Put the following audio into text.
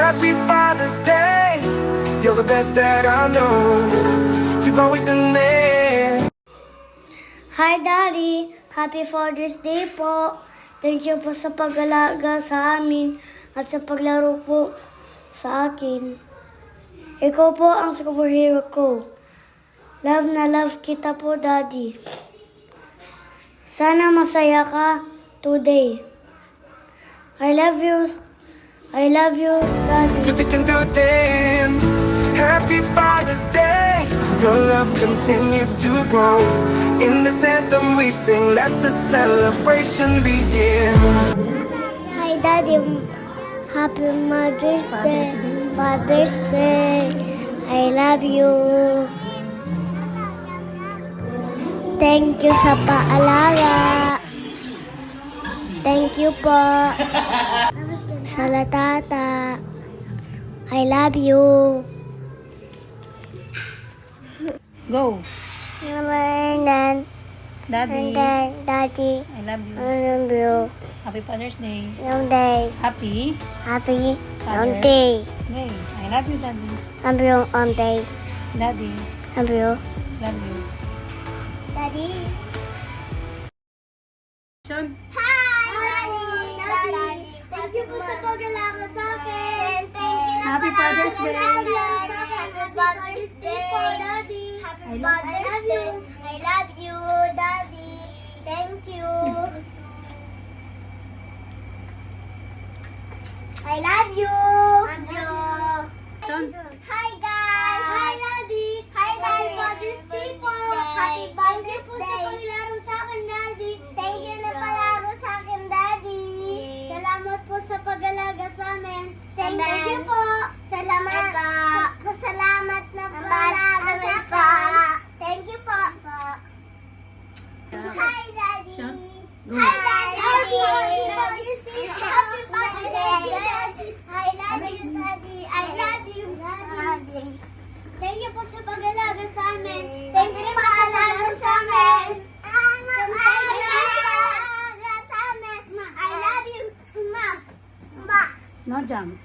Happy Father's Day. You're the best that I know. You've always been there. Hi, Daddy. Happy Father's Day po. Thank you po sa pag-alaga sa amin at sa paglaro po sa akin. Ikaw po ang superhero ko. Love na love kita po, Daddy. Sana masaya ka today. I love you, Daddy. Do thick and do thin. Happy Father's Day. Your love continues to grow. In this anthem we sing, let the celebration begin. Hi, Daddy. Happy Mother's Day. Father's Day. I love you. Thank you sa paalaga. Thank you po. Sa latata. I love you. Go. And then, Daddy. Daddy, I love you. I love you. Happy Father's Day. Long day. Happy Happy long Father. day. Day. I love you, Daddy. Love you on day. Daddy. Love you. Love you. Daddy. Sean. Hi, Daddy. Thank you po sa pag-alaga sa akin. Thank you na Happy Father's Day. Happy Father's Day po, Daddy. Happy Father's Day. I love you, Daddy. Thank you. I love you. Love you. Sean. Hi, guys. Hi, Daddy. Hi, Daddy. Father's Day po. Happy Father's Day. Po sa paglaro sa akin, Daddy. Thank you na palaro sa akin, Daddy. Salamat po sa pag-alaga sa amin. Thank you po. Salamat. Salamat na pag-alaga sa akin. Thank you po. Hi, Daddy. Sean. Hi, Daddy. Happy Father's Day. Happy Father's Day. I love you, Daddy. I love you, Daddy. Thank you po sa pag-alaga sa amin. Thank you po sa pag-alaga sa amin. I love you, Ma. No jump.